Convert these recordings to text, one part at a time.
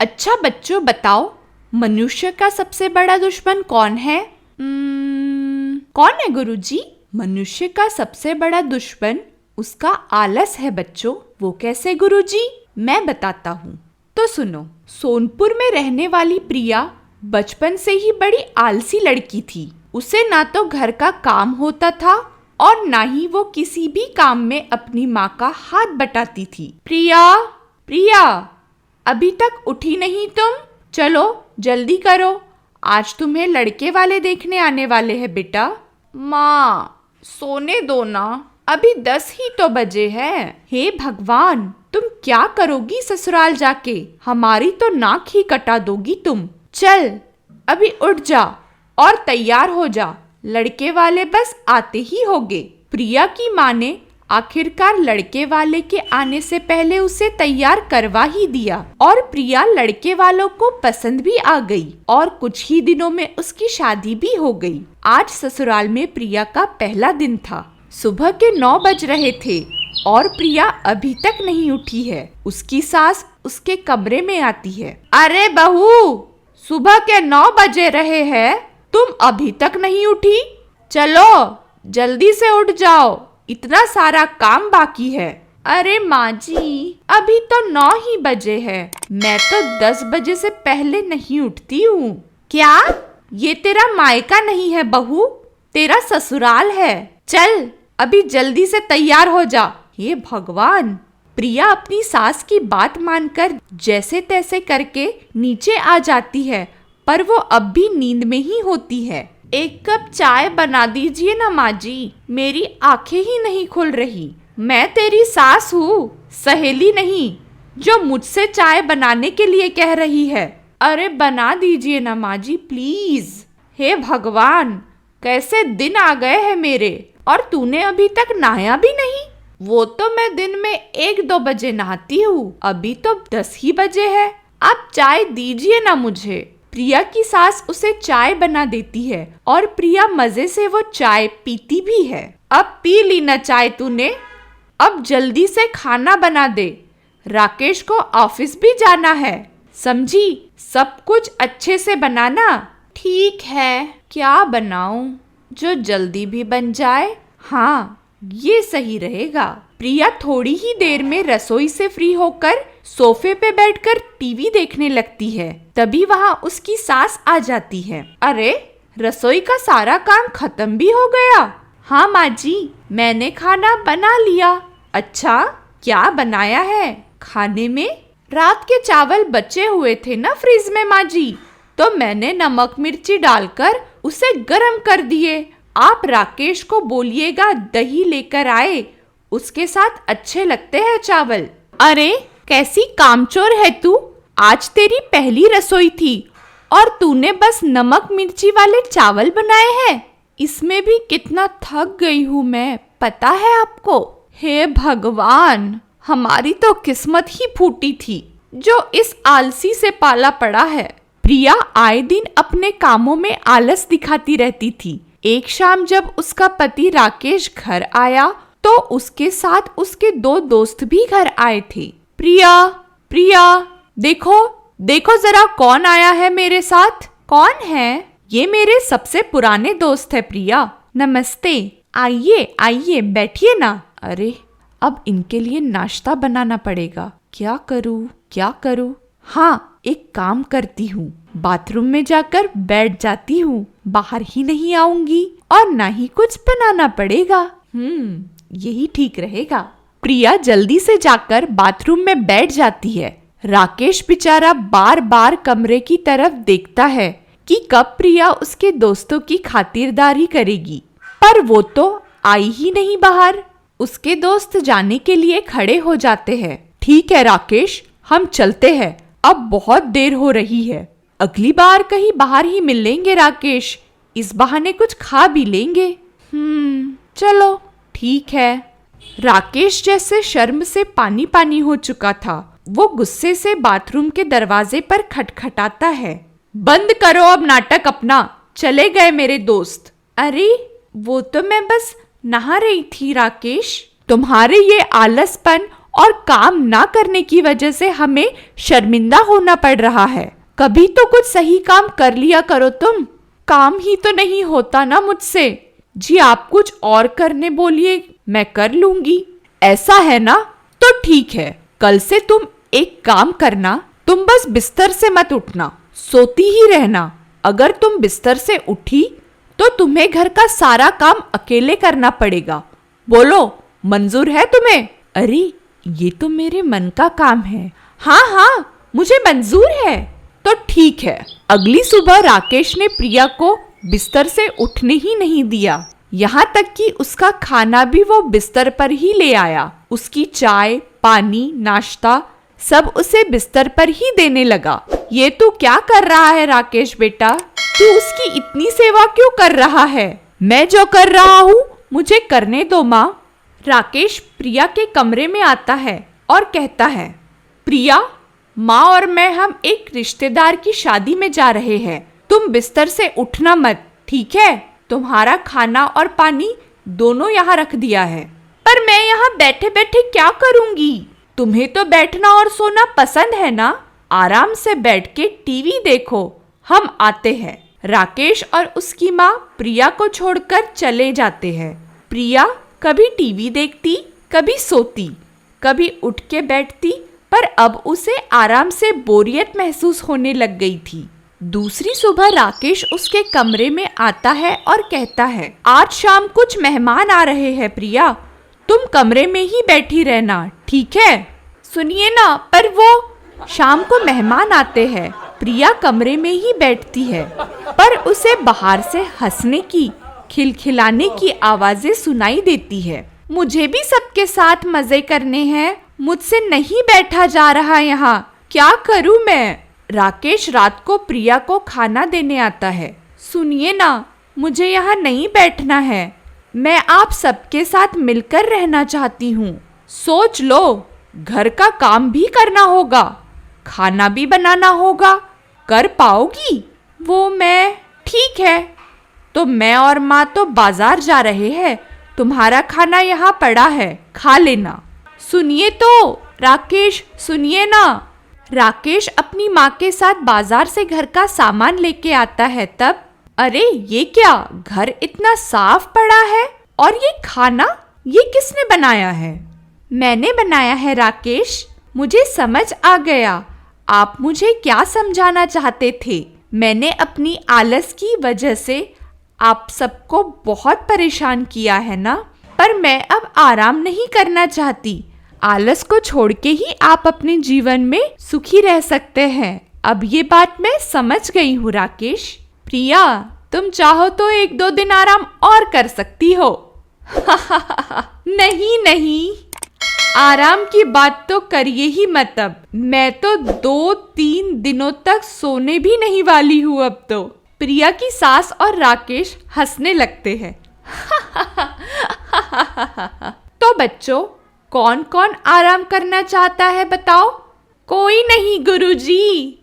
अच्छा बच्चों बताओ, मनुष्य का सबसे बड़ा दुश्मन कौन है? कौन है गुरुजी? मनुष्य का सबसे बड़ा दुश्मन उसका आलस है बच्चों। वो कैसे गुरुजी? मैं बताता हूँ। तो सुनो, सोनपुर में रहने वाली प्रिया बचपन से ही बड़ी आलसी लड़की थी। उसे ना तो घर का काम होता था और ना ही वो किसी भी काम में अपनी माँ का हाथ बटाती थी। प्रिया, प्रिया, अभी तक उठी नहीं तुम? चलो जल्दी करो, आज तुम्हें लड़के वाले देखने आने वाले हैं बेटा। माँ, सोने दो ना, अभी 10 ही तो बजे हैं। हे भगवान, तुम क्या करोगी ससुराल जाके? हमारी तो नाक ही कटा दोगी तुम। चल अभी उठ जा और तैयार हो जा, लड़के वाले बस आते ही होंगे। प्रिया की माँ ने आखिरकार लड़के वाले के आने से पहले उसे तैयार करवा ही दिया और प्रिया लड़के वालों को पसंद भी आ गई और कुछ ही दिनों में उसकी शादी भी हो गई। आज ससुराल में प्रिया का पहला दिन था। सुबह के 9 बज रहे थे और प्रिया अभी तक नहीं उठी है। उसकी सास उसके कमरे में आती है। अरे बहू, सुबह के 9 बजे रहे हैं, तुम अभी तक नहीं उठी? चलो जल्दी से उठ जाओ, इतना सारा काम बाकी है। अरे माँ जी, अभी तो 9 ही बजे है, मैं तो 10 बजे से पहले नहीं उठती हूँ। क्या? ये तेरा मायका नहीं है बहू, तेरा ससुराल है। चल अभी जल्दी से तैयार हो जा। हे भगवान! प्रिया अपनी सास की बात मानकर जैसे तैसे करके नीचे आ जाती है, पर वो अब भी नींद में ही होती है। एक कप चाय बना दीजिए ना माँ जी, मेरी आंखें ही नहीं खुल रही। मैं तेरी सास हूँ, सहेली नहीं, जो मुझसे चाय बनाने के लिए कह रही है। अरे बना दीजिए ना माँ जी प्लीज। हे भगवान, कैसे दिन आ गए हैं मेरे, और तूने अभी तक नहाया भी नहीं? वो तो मैं दिन में 1-2 बजे नहाती हूँ, अभी तो 10 ही बजे है। आप चाय दीजिए ना मुझे। प्रिया की सास उसे चाय बना देती है और प्रिया मजे से वो चाय पीती भी है। अब पी ली ना चाय तूने, अब जल्दी से खाना बना दे, राकेश को ऑफिस भी जाना है, समझी? सब कुछ अच्छे से बनाना। ठीक है, क्या बनाऊं जो जल्दी भी बन जाए? हाँ, ये सही रहेगा। प्रिया थोड़ी ही देर में रसोई से फ्री होकर सोफे पे बैठकर टीवी देखने लगती है। तभी वहाँ उसकी सास आ जाती है। अरे, रसोई का सारा काम खत्म भी हो गया? हाँ माँ जी, मैंने खाना बना लिया। अच्छा, क्या बनाया है खाने में? रात के चावल बचे हुए थे ना फ्रिज में माँ जी, तो मैंने नमक मिर्ची डालकर उसे गरम कर दिए। आप राकेश को बोलिएगा दही लेकर आए, उसके साथ अच्छे लगते हैं चावल। अरे कैसी कामचोर है तू, आज तेरी पहली रसोई थी और तूने बस नमक मिर्ची वाले चावल बनाए हैं। इसमें भी कितना थक गई हूँ मैं, पता है आपको? हे भगवान, हमारी तो किस्मत ही फूटी थी जो इस आलसी से पाला पड़ा है। प्रिया आए दिन अपने कामों में आलस दिखाती रहती थी। एक शाम जब उसका पति राकेश घर आया तो उसके साथ उसके 2 दोस्त भी घर आए थे। प्रिया, प्रिया, देखो देखो जरा कौन आया है मेरे साथ। कौन है? ये मेरे सबसे पुराने दोस्त है प्रिया। नमस्ते, आइए आइए बैठिए ना। अरे, अब इनके लिए नाश्ता बनाना पड़ेगा। क्या करूँ क्या करूँ? हाँ, एक काम करती हूँ, बाथरूम में जाकर बैठ जाती हूँ, बाहर ही नहीं आऊंगी और ना ही कुछ बनाना पड़ेगा। यही ठीक रहेगा। प्रिया जल्दी से जाकर बाथरूम में बैठ जाती है। राकेश बेचारा बार बार कमरे की तरफ देखता है कि कब प्रिया उसके दोस्तों की खातिरदारी करेगी, पर वो तो आई ही नहीं बाहर। उसके दोस्त जाने के लिए खड़े हो जाते हैं। ठीक है राकेश, हम चलते हैं, अब बहुत देर हो रही है। अगली बार कहीं बाहर ही मिल लेंगे राकेश, इस बहाने कुछ खा भी लेंगे। चलो ठीक है। राकेश जैसे शर्म से पानी पानी हो चुका था, वो गुस्से से बाथरूम के दरवाजे पर खटखटाता है। बंद करो अब नाटक अपना, चले गए मेरे दोस्त। अरे, वो तो मैं बस नहा रही थी राकेश। तुम्हारे ये आलसपन और काम ना करने की वजह से हमें शर्मिंदा होना पड़ रहा है। कभी तो कुछ सही काम कर लिया करो तुम। काम ही तो नहीं होता ना मुझसे। जी आप कुछ और करने बोलिए, मैं कर लूंगी। ऐसा है ना, तो ठीक है। कल से तुम एक काम करना, तुम बस बिस्तर से मत उठना, सोती ही रहना। अगर तुम बिस्तर से उठी तो तुम्हें घर का सारा काम अकेले करना पड़ेगा। बोलो, मंजूर है तुम्हें? अरे ये तो मेरे मन का काम है। हाँ हाँ, मुझे मंजूर है। तो ठीक है। अगली सुबह राकेश ने प्रिया को बिस्तर से उठने ही नहीं दिया। यहाँ तक कि उसका खाना भी वो बिस्तर पर ही ले आया। उसकी चाय, पानी, नाश्ता सब उसे बिस्तर पर ही देने लगा। ये तू क्या कर रहा है राकेश बेटा? तू उसकी इतनी सेवा क्यों कर रहा है? मैं जो कर रहा हूँ मुझे करने दो माँ। राकेश प्रिया के कमरे में आता है और कहता है, प्रिया, माँ और मैं हम एक रिश्तेदार की शादी में जा रहे हैं। तुम बिस्तर से उठना मत, ठीक है? तुम्हारा खाना और पानी दोनों यहाँ रख दिया है। पर मैं यहाँ बैठे बैठे क्या करूँगी? तुम्हें तो बैठना और सोना पसंद है ना? आराम से बैठ के टीवी देखो, हम आते हैं। राकेश और उसकी माँ प्रिया को छोड़कर चले जाते हैं। प्रिया कभी टीवी देखती, कभी सोती, कभी उठ के बैठती, पर अब उसे आराम से बोरियत महसूस होने लग गई थी। दूसरी सुबह राकेश उसके कमरे में आता है और कहता है, आज शाम कुछ मेहमान आ रहे हैं प्रिया, तुम कमरे में ही बैठी रहना, ठीक है? सुनिए ना, पर वो शाम को मेहमान आते हैं। प्रिया कमरे में ही बैठती है, पर उसे बाहर से हंसने की, खिलखिलाने की आवाजें सुनाई देती है। मुझे भी सबके साथ मजे करने हैं, मुझसे नहीं बैठा जा रहा यहाँ, क्या करूँ मैं? राकेश रात को प्रिया को खाना देने आता है। सुनिए ना, मुझे यहाँ नहीं बैठना है, मैं आप सबके साथ मिलकर रहना चाहती हूँ। सोच लो, घर का काम भी करना होगा, खाना भी बनाना होगा, कर पाओगी? वो मैं, ठीक है, तो मैं और माँ तो बाजार जा रहे हैं, तुम्हारा खाना यहाँ पड़ा है, खा लेना। सुनिए तो राकेश, सुनिए ना। राकेश अपनी माँ के साथ बाजार से घर का सामान लेके आता है। तब अरे ये क्या, घर इतना साफ पड़ा है, और ये खाना, ये किसने बनाया है? मैंने बनाया है राकेश, मुझे समझ आ गया आप मुझे क्या समझाना चाहते थे। मैंने अपनी आलस की वजह से आप सबको बहुत परेशान किया है ना, पर मैं अब आराम नहीं करना चाहती। आलस को छोड़ के ही आप अपने जीवन में सुखी रह सकते हैं। अब ये बात मैं समझ गई हूँ राकेश। प्रिया, तुम चाहो तो 1-2 दिन आराम और कर सकती हो। नहीं नहीं, आराम की बात तो करिए ही मत। अब मैं तो 2-3 दिनों तक सोने भी नहीं वाली हूँ अब तो। प्रिया की सास और राकेश हंसने लगते हैं। तो बच्चों, कौन कौन आराम करना चाहता है बताओ? कोई नहीं गुरुजी।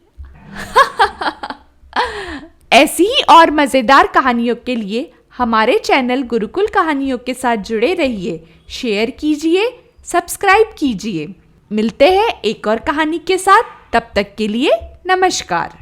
ऐसी ही और मजेदार कहानियों के लिए हमारे चैनल गुरुकुल कहानियों के साथ जुड़े रहिए, शेयर कीजिए, सब्सक्राइब कीजिए। मिलते हैं एक और कहानी के साथ, तब तक के लिए नमस्कार।